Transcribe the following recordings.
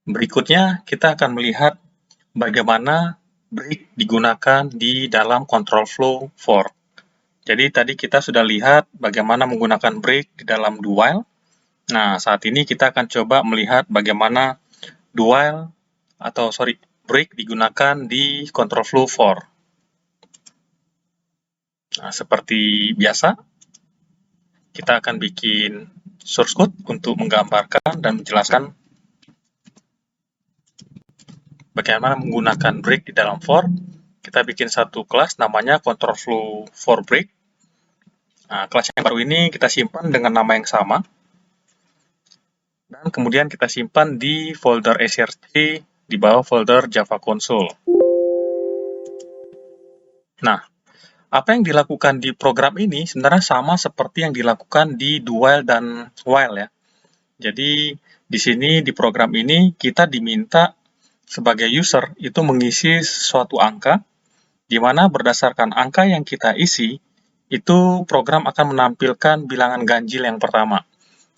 Berikutnya, kita akan melihat bagaimana break digunakan di dalam control flow for. Jadi tadi kita sudah lihat bagaimana menggunakan break di dalam do while. Nah, saat ini kita akan coba melihat bagaimana break digunakan di control flow for. Nah, seperti biasa, kita akan bikin source code untuk menggambarkan dan menjelaskan bagaimana menggunakan break di dalam for. Kita bikin satu kelas namanya control flow for break. Nah, kelas yang baru ini kita simpan dengan nama yang sama. Dan kemudian kita simpan di folder src di bawah folder Java Console. Nah, apa yang dilakukan di program ini sebenarnya sama seperti yang dilakukan di do while dan while ya. Jadi di sini di program ini kita diminta sebagai user itu mengisi suatu angka, di mana berdasarkan angka yang kita isi, itu program akan menampilkan bilangan ganjil yang pertama.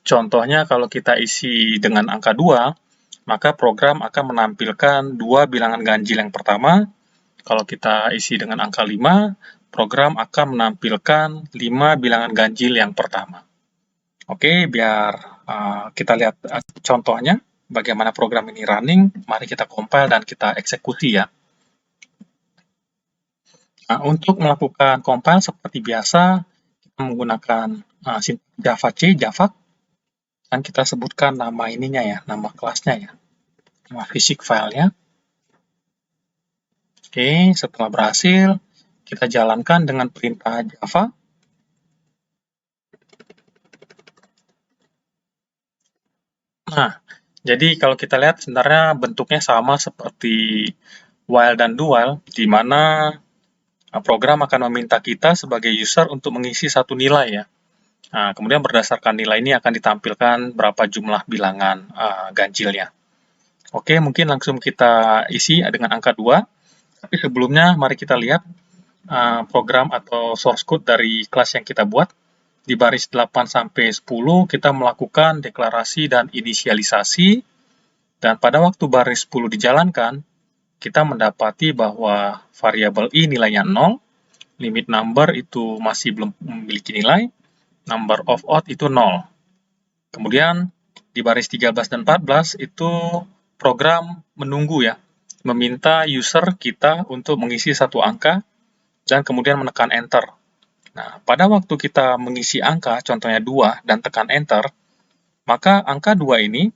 Contohnya kalau kita isi dengan angka 2, maka program akan menampilkan 2 bilangan ganjil yang pertama. Kalau kita isi dengan angka 5, program akan menampilkan 5 bilangan ganjil yang pertama. Oke, biar kita lihat contohnya, bagaimana program ini running. Mari kita compile dan kita eksekusi ya. Nah, untuk melakukan compile seperti biasa, kita menggunakan Java C, Java, dan kita sebutkan nama ininya ya, nama kelasnya ya, nama fisik filenya. Oke, setelah berhasil, kita jalankan dengan perintah Java. Nah, jadi kalau kita lihat sebenarnya bentuknya sama seperti while dan do while, di mana program akan meminta kita sebagai user untuk mengisi satu nilai ya. Nah, kemudian berdasarkan nilai ini akan ditampilkan berapa jumlah bilangan ganjilnya. Oke, mungkin langsung kita isi dengan angka 2. Tapi sebelumnya mari kita lihat program atau source code dari kelas yang kita buat. Di baris 8-10 kita melakukan deklarasi dan inisialisasi, dan pada waktu baris 10 dijalankan, kita mendapati bahwa variabel i nilainya 0, limit number itu masih belum memiliki nilai, number of odd itu 0. Kemudian di baris 13 dan 14 itu program menunggu ya, meminta user kita untuk mengisi satu angka dan kemudian menekan enter. Nah, pada waktu kita mengisi angka, contohnya 2, dan tekan enter, maka angka 2 ini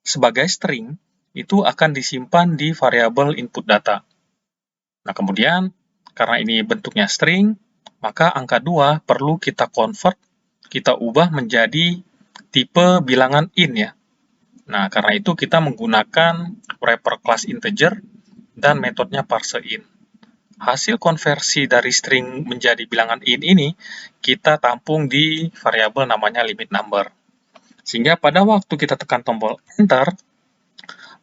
sebagai string itu akan disimpan di variabel input data. Nah, kemudian karena ini bentuknya string, maka angka 2 perlu kita convert, kita ubah menjadi tipe bilangan int ya. Nah, karena itu kita menggunakan wrapper class integer dan metodenya parseInt. Hasil konversi dari string menjadi bilangan int ini kita tampung di variabel namanya limit number. Sehingga pada waktu kita tekan tombol enter,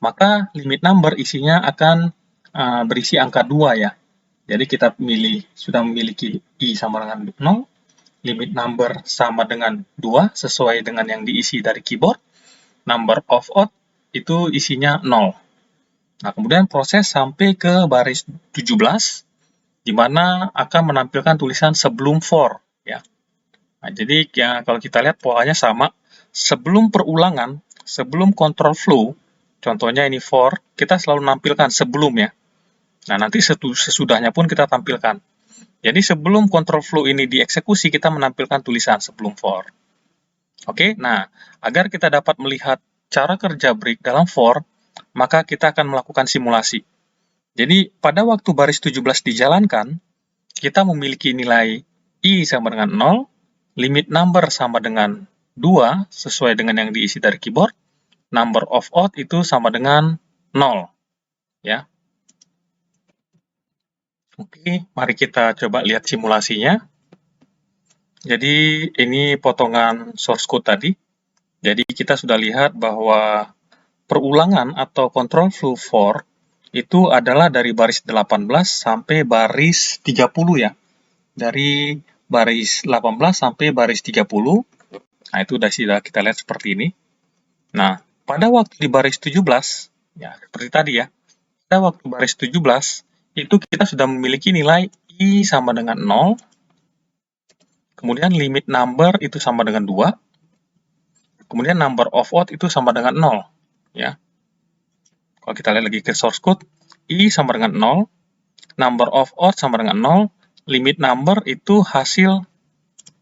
maka limit number isinya akan berisi angka 2 ya. Jadi kita sudah memiliki i sama dengan 0, limit number sama dengan 2 sesuai dengan yang diisi dari keyboard, number of odd itu isinya 0. Nah, kemudian proses sampai ke baris 17, di mana akan menampilkan tulisan sebelum for ya. Nah, jadi ya, kalau kita lihat polanya sama, sebelum perulangan, sebelum control flow, contohnya ini for, kita selalu menampilkan sebelum ya. Nah, nanti sesudahnya pun kita tampilkan. Jadi sebelum control flow ini dieksekusi, kita menampilkan tulisan sebelum for. Oke, nah, agar kita dapat melihat cara kerja break dalam for, maka kita akan melakukan simulasi. Jadi, pada waktu baris 17 dijalankan, kita memiliki nilai i sama dengan 0, limit number sama dengan 2, sesuai dengan yang diisi dari keyboard, number of odd itu sama dengan 0. Ya. Oke, mari kita coba lihat simulasinya. Jadi, ini potongan source code tadi. Jadi, kita sudah lihat bahwa perulangan atau control flow for itu adalah dari baris 18 sampai baris 30 ya. Dari baris 18 sampai baris 30. Nah, itu sudah kita lihat seperti ini. Nah, pada waktu di baris 17, Ya, seperti tadi ya. Pada waktu baris 17, itu kita sudah memiliki nilai I sama dengan 0, kemudian limit number itu sama dengan 2, kemudian number of odd itu sama dengan 0. Ya. Kalau kita lihat lagi ke source code, I sama dengan 0, number of odd sama dengan 0, limit number itu hasil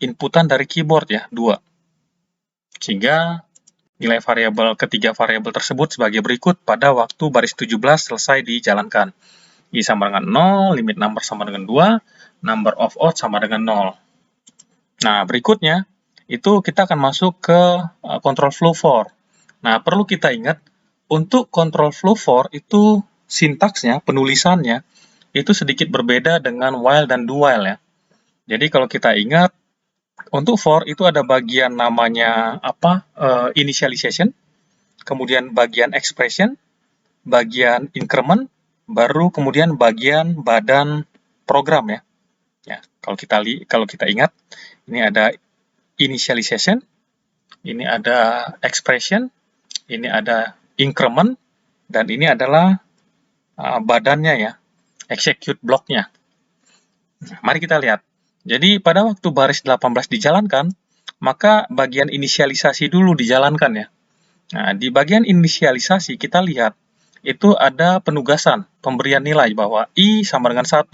inputan dari keyboard ya, 2. Sehingga nilai variabel ketiga variabel tersebut sebagai berikut pada waktu baris 17 selesai dijalankan. I sama dengan 0, limit number sama dengan 2, number of odd sama dengan 0. Nah, berikutnya itu kita akan masuk ke control flow for. Nah, perlu kita ingat, untuk control flow for itu sintaksnya, penulisannya, itu sedikit berbeda dengan while dan do while ya. Jadi kalau kita ingat, untuk for itu ada bagian namanya initialization, kemudian bagian expression, bagian increment, baru kemudian bagian badan program ya. Ya, kalau kita ingat, ini ada initialization, ini ada expression, ini ada increment, dan ini adalah badannya ya, execute block-nya. Nah, mari kita lihat. Jadi pada waktu baris 18 dijalankan, maka bagian inisialisasi dulu dijalankan ya. Nah, di bagian inisialisasi kita lihat, itu ada penugasan, pemberian nilai bahwa I sama dengan 1.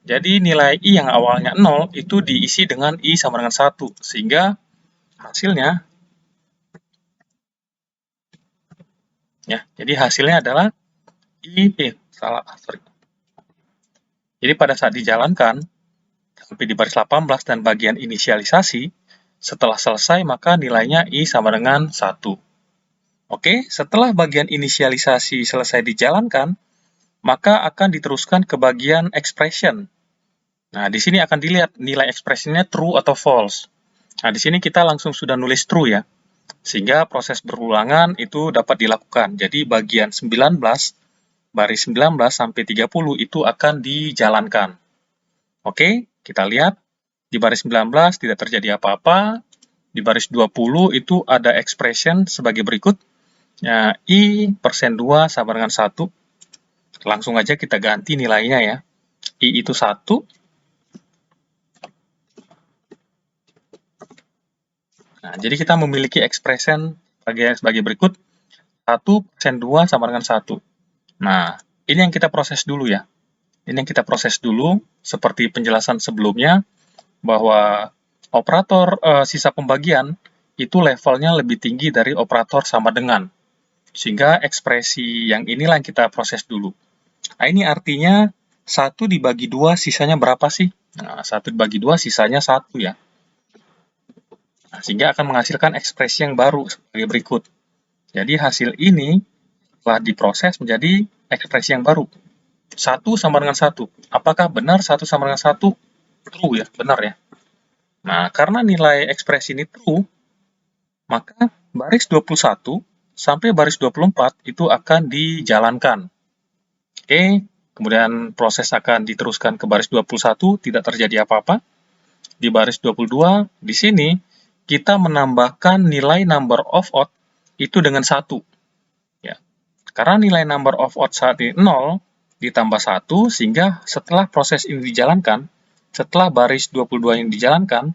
Jadi nilai I yang awalnya 0 itu diisi dengan I sama dengan 1. Sehingga hasilnya, ya, jadi hasilnya adalah Jadi pada saat dijalankan, sampai di baris 18 dan bagian inisialisasi, setelah selesai maka nilainya I sama dengan 1. Oke, setelah bagian inisialisasi selesai dijalankan, maka akan diteruskan ke bagian expression. Nah, di sini akan dilihat nilai expressionnya true atau false. Nah, di sini kita langsung sudah nulis true ya, sehingga proses berulangan itu dapat dilakukan. Jadi bagian 19, baris 19 sampai 30 itu akan dijalankan. Oke, kita lihat di baris 19 tidak terjadi apa-apa. Di baris 20 itu ada expression sebagai berikut. Ya, I persen 2 sama dengan 1. Langsung aja kita ganti nilainya ya. I itu 1. Nah, jadi kita memiliki expression sebagai berikut. 1 persen 2 sama dengan 1. Nah, ini yang kita proses dulu ya. Ini yang kita proses dulu, seperti penjelasan sebelumnya, bahwa operator sisa pembagian itu levelnya lebih tinggi dari operator sama dengan. Sehingga ekspresi yang inilah yang kita proses dulu. Nah, ini artinya 1 dibagi 2 sisanya berapa sih? Nah, 1 dibagi 2 sisanya 1 ya. Nah, sehingga akan menghasilkan ekspresi yang baru sebagai berikut. Jadi hasil ini telah diproses menjadi ekspresi yang baru. 1 sama dengan 1. Apakah benar 1 sama dengan 1? True ya, benar ya. Nah, karena nilai ekspresi ini true, maka baris 21 sampai baris 24 itu akan dijalankan. Oke, kemudian proses akan diteruskan ke baris 21, tidak terjadi apa-apa. Di baris 22, di sini kita menambahkan nilai number of odd itu dengan 1. Ya. Karena nilai number of odd saat ini 0, ditambah 1, sehingga setelah proses ini dijalankan, setelah baris 22 ini dijalankan,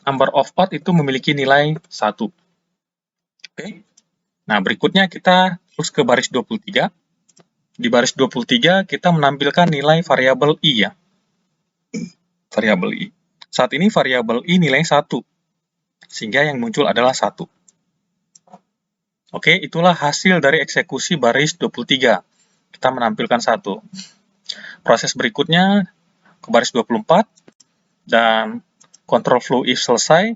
number of odd itu memiliki nilai 1. Oke. Nah, berikutnya kita terus ke baris 23. Di baris 23 kita menampilkan nilai variabel I ya. Variabel I. Saat ini variabel I nilai 1. Sehingga yang muncul adalah 1. Oke, itulah hasil dari eksekusi baris 23. Kita menampilkan 1. Proses berikutnya ke baris 24 dan control flow if selesai.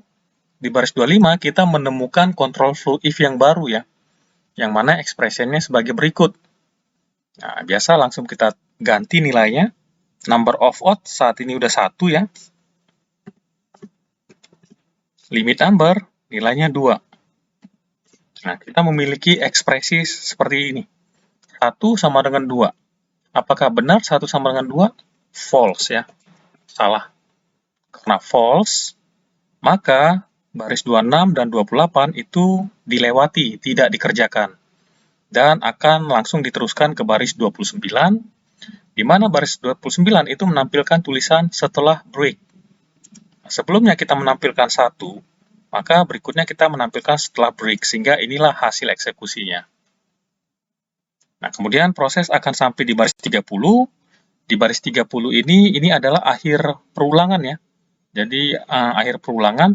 Di baris 25 kita menemukan control flow if yang baru ya. Yang mana ekspresinya sebagai berikut. Nah, biasa langsung kita ganti nilainya. Number of odd saat ini udah 1 ya. Limit number nilainya 2. Nah, kita memiliki ekspresi seperti ini. 1 sama dengan 2. Apakah benar 1 sama dengan 2? False ya. Salah. Karena false, maka baris 26 dan 28 itu dilewati, tidak dikerjakan. Dan akan langsung diteruskan ke baris 29, di mana baris 29 itu menampilkan tulisan setelah break. Sebelumnya kita menampilkan 1, maka berikutnya kita menampilkan setelah break, sehingga inilah hasil eksekusinya. Nah, kemudian proses akan sampai di baris 30. Di baris 30 ini adalah akhir perulangan ya. Jadi akhir perulangan,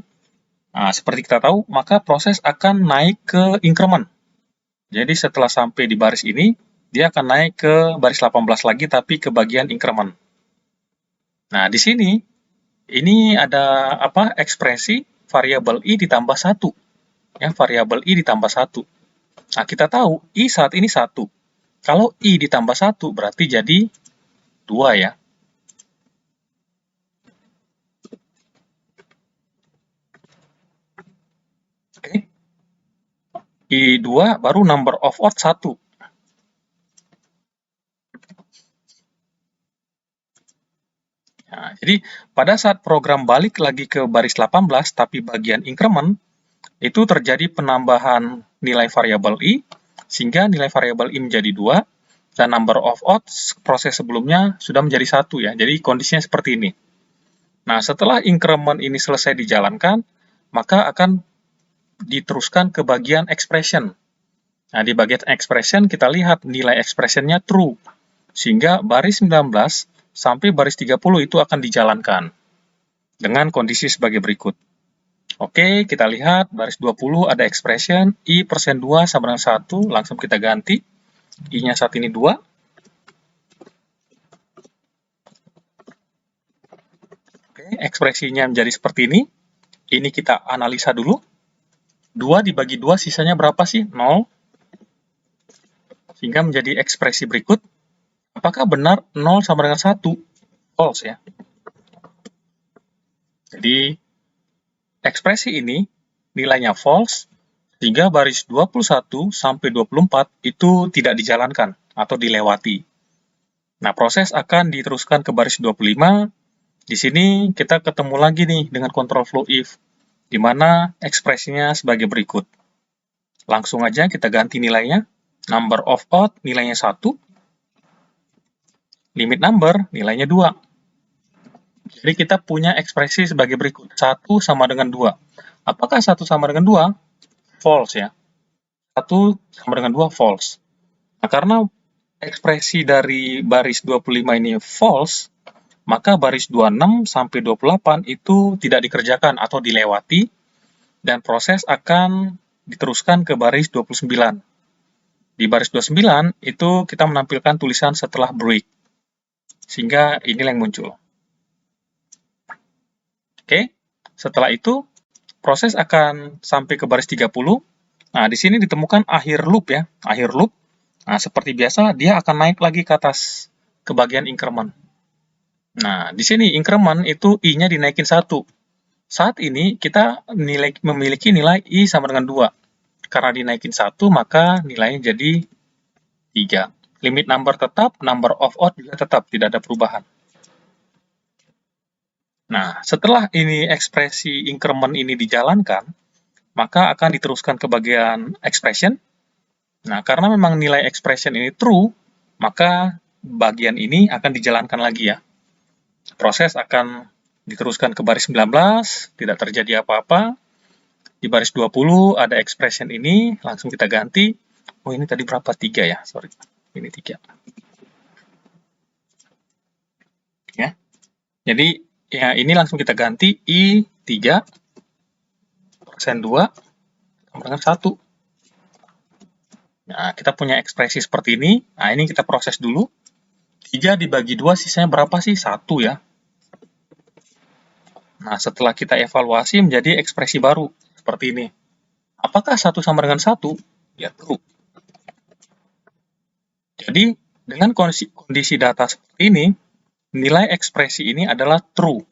seperti kita tahu, maka proses akan naik ke increment. Jadi setelah sampai di baris ini, dia akan naik ke baris 18 lagi, tapi ke bagian increment. Nah, di sini, ini ada ekspresi variabel i ditambah 1. Ya, variabel i ditambah 1. Nah, kita tahu i saat ini 1. Kalau i ditambah 1 berarti jadi 2 ya. Oke. I2 baru number of odd 1. Nah, jadi pada saat program balik lagi ke baris 18 tapi bagian increment, itu terjadi penambahan nilai variabel i, sehingga nilai variabel i menjadi 2, dan number of odds proses sebelumnya sudah menjadi 1 ya. Jadi kondisinya seperti ini. Nah, setelah increment ini selesai dijalankan, maka akan diteruskan ke bagian expression. Nah, di bagian expression kita lihat nilai expressionnya true, sehingga baris 19 sampai baris 30 itu akan dijalankan dengan kondisi sebagai berikut. Oke, kita lihat baris 20 ada expression i persen 2 sama dengan 1, langsung kita ganti. I-nya saat ini 2. Oke, ekspresinya menjadi seperti ini. Ini kita analisa dulu. 2 dibagi 2 sisanya berapa sih? 0. Sehingga menjadi ekspresi berikut. Apakah benar 0 sama dengan 1? False ya. Jadi, ekspresi ini nilainya false, sehingga baris 21 sampai 24 itu tidak dijalankan atau dilewati. Nah, proses akan diteruskan ke baris 25. Di sini kita ketemu lagi nih dengan control flow if, di mana ekspresinya sebagai berikut. Langsung aja kita ganti nilainya. Number of odd nilainya 1. Limit number nilainya 2. Jadi kita punya ekspresi sebagai berikut. 1 sama dengan 2. Apakah 1 sama dengan 2? False ya. 1 sama dengan 2 false. Nah, karena ekspresi dari baris 25 ini false, maka baris 26 sampai 28 itu tidak dikerjakan atau dilewati, dan proses akan diteruskan ke baris 29. Di baris 29 itu kita menampilkan tulisan setelah break, sehingga inilah yang muncul. Oke, setelah itu proses akan sampai ke baris 30. Nah, di sini ditemukan akhir loop ya, akhir loop. Nah, seperti biasa dia akan naik lagi ke atas ke bagian increment. Nah, di sini increment itu i-nya dinaikin 1. Saat ini kita memiliki nilai i sama dengan 2. Karena dinaikin 1, maka nilainya jadi 3. Limit number tetap, number of odd juga tetap, tidak ada perubahan. Nah, setelah ini ekspresi increment ini dijalankan, maka akan diteruskan ke bagian expression. Nah, karena memang nilai expression ini true, maka bagian ini akan dijalankan lagi ya. Proses akan diteruskan ke baris 19, tidak terjadi apa-apa. Di baris 20 ada expression ini, langsung kita ganti. Oh, ini tadi berapa? 3 ya, sorry. Ini 3. Ya. Jadi, ya ini langsung kita ganti I 3 persen 2 sama dengan 1. Nah, kita punya ekspresi seperti ini. Nah, ini kita proses dulu. 3 dibagi 2 sisanya berapa sih? 1 ya. Nah, setelah kita evaluasi menjadi ekspresi baru seperti ini. Apakah 1 sama dengan 1? Ya, true. Jadi, dengan kondisi data seperti ini, nilai ekspresi ini adalah true.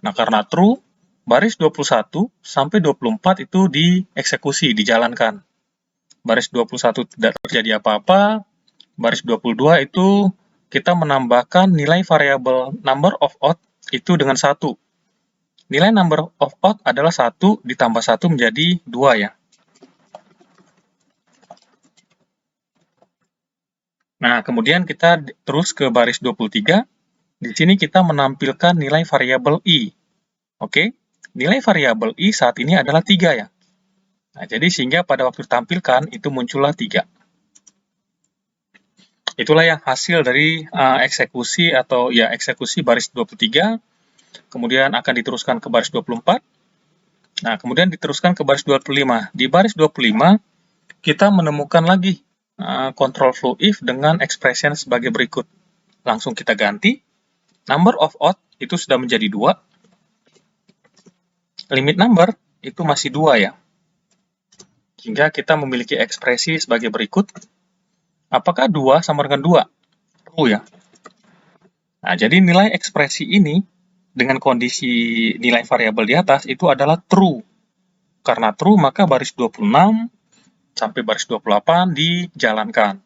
Nah, karena true, baris 21 sampai 24 itu dieksekusi, dijalankan. Baris 21 tidak terjadi apa-apa. Baris 22 itu kita menambahkan nilai variabel number of odd itu dengan 1. nilai number of odd adalah 1 ditambah 1 menjadi 2 ya. Nah, kemudian kita terus ke baris 23. Di sini kita menampilkan nilai variabel i. Oke, nilai variabel i saat ini adalah 3 ya. Nah, jadi sehingga pada waktu ditampilkan itu muncullah 3. Itulah yang hasil dari eksekusi atau ya eksekusi baris 23, kemudian akan diteruskan ke baris 24. Nah, kemudian diteruskan ke baris 25. Di baris 25 kita menemukan lagi control flow if dengan expression sebagai berikut. Langsung kita ganti. Number of odd itu sudah menjadi 2. Limit number itu masih 2 ya. Hingga kita memiliki ekspresi sebagai berikut. Apakah 2 sama dengan 2? True ya. Nah, jadi nilai ekspresi ini dengan kondisi nilai variabel di atas itu adalah true. Karena true, maka baris 26 sampai baris 28 dijalankan.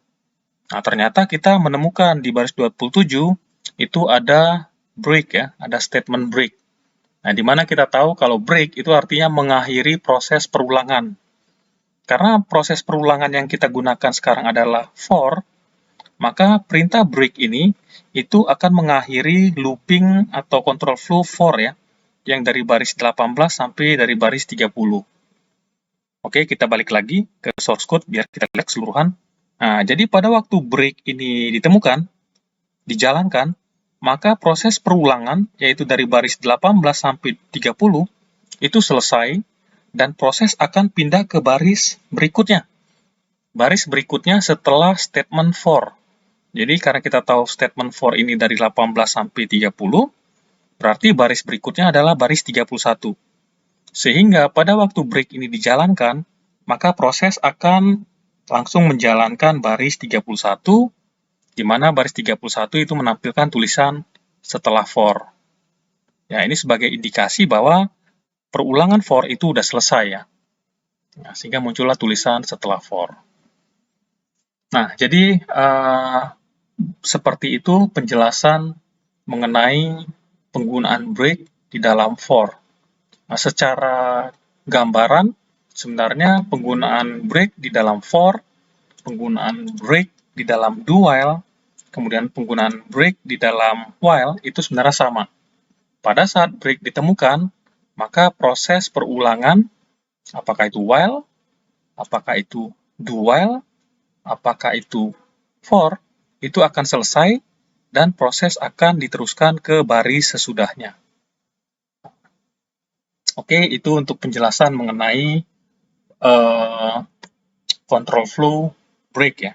Nah, ternyata kita menemukan di baris 27 itu ada break ya, ada statement break. Nah, di mana kita tahu kalau break itu artinya mengakhiri proses perulangan. Karena proses perulangan yang kita gunakan sekarang adalah for, maka perintah break ini itu akan mengakhiri looping atau control flow for ya, yang dari baris 18 sampai dari baris 30. Oke, kita balik lagi ke source code biar kita lihat keseluruhan. Nah, jadi pada waktu break ini ditemukan, dijalankan, maka proses perulangan, yaitu dari baris 18 sampai 30, itu selesai, dan proses akan pindah ke baris berikutnya. Baris berikutnya setelah statement for. Jadi karena kita tahu statement for ini dari 18 sampai 30, berarti baris berikutnya adalah baris 31. Sehingga pada waktu break ini dijalankan, maka proses akan langsung menjalankan baris 31, di mana baris 31 itu menampilkan tulisan setelah for. Ya, ini sebagai indikasi bahwa perulangan for itu udah selesai ya. Nah, sehingga muncullah tulisan setelah for. Nah, jadi seperti itu penjelasan mengenai penggunaan break di dalam for. Nah, secara gambaran, sebenarnya penggunaan break di dalam for, penggunaan break di dalam do while, kemudian penggunaan break di dalam while itu sebenarnya sama. Pada saat break ditemukan, maka proses perulangan, apakah itu while, apakah itu do while, apakah itu for, itu akan selesai dan proses akan diteruskan ke baris sesudahnya. Oke, itu untuk penjelasan mengenai control flow break ya.